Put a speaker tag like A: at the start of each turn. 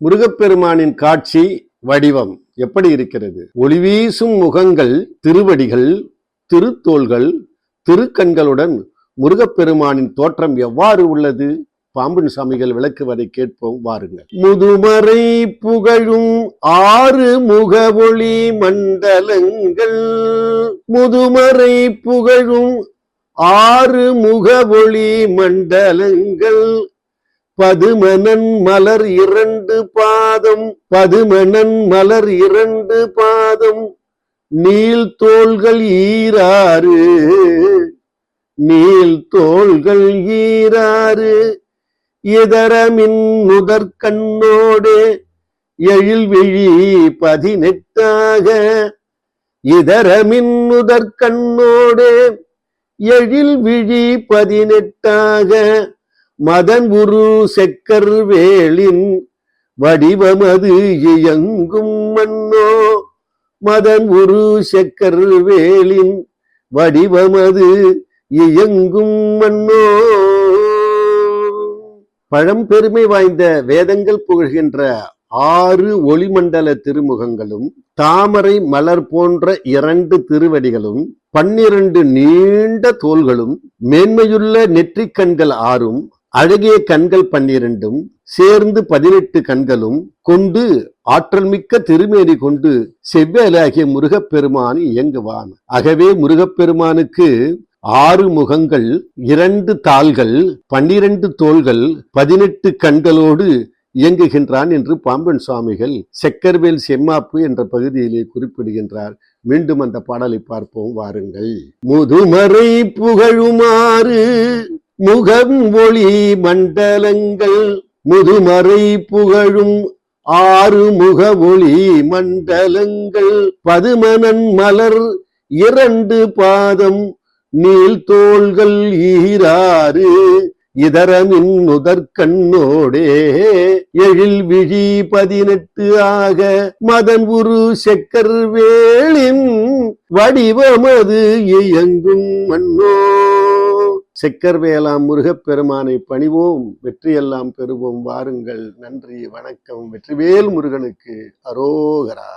A: முருகப்பெருமானின் காட்சி வடிவம் எப்படி இருக்கிறது? ஒளிவீசும் முகங்கள், திருவடிகள், திருத்தோள்கள், திருக்கண்களுடன் முருகப்பெருமானின் தோற்றம் எவ்வாறு உள்ளது? பாம்பன் சாமிகள் விளக்குவதை கேட்போம் வாருங்கள். முதுமறை புகழும் ஆறு முகவொளி மண்டலங்கள், முதுமறை புகழும் ஆறு முகவொளி மண்டலங்கள், பதுமனன் மலர் இரண்டு பாதம், பதுமனன் மலர் இரண்டு பாதம், நீள் தோள்கள் ஈராறு, நீள் தோள்கள் ஈராறு, இதரமின் முதற்கண்ணோடு எழில்விழி 18 இதரமின் முதற்கண்ணோடு எழில்விழி 18 மதன் உரு செக்கர் வேளின் வடிவமது இயங்கும் மன்னோ, மதன் உரு செக்கர் வேளின் வடிவமது இயங்கும் மன்னோ. பழம்பெருமை வாய்ந்த வேதங்கள் புகழ்கின்ற 6 ஒளிமண்டல திருமுகங்களும், தாமரை மலர் போன்ற 2 திருவடிகளும், 12 நீண்ட தோள்களும், மேன்மையுள்ள நெற்றிக் கண்கள் 6, அழகிய கண்கள் 12, சேர்ந்து 18 கண்களும் கொண்டு ஆற்றல் மிக்க திருமேனி கொண்டு செவ்வேலாகிய முருகப்பெருமான் இயங்குவான். ஆகவே முருகப்பெருமானுக்கு 6 முகங்கள், 2 தாள்கள், 12 தோள்கள், 18 கண்களோடு இயங்குகின்றான் என்று பாம்பன் சுவாமிகள் செக்கர்வேல் செம்மாப்பு என்ற பகுதியிலே குறிப்பிடுகின்றார். மீண்டும் அந்த பாடலை பார்ப்போம் வாருங்கள். முதுமறை புகழுமாறு முகம் ஒளி மண்டலங்கள், முதுமறை புகழும் 6 முக ஒளி மண்டலங்கள், பதுமனன் மலர் 2 பாதம், நீள் தோள்கள் ஈராறு, இதரமின் முதற்கண்ணோடே எழில்விழி 18 மதன் உரு செக்கர் வேளின் வடிவமது இயங்கும் மன்னோ. செக்கர்வேலாம் முருகப்பெருமானை பணிவோம், வெற்றியெல்லாம் பெறுவோம் வாருங்கள். நன்றி, வணக்கம். வெற்றிவேல் முருகனுக்கு அரோகரா.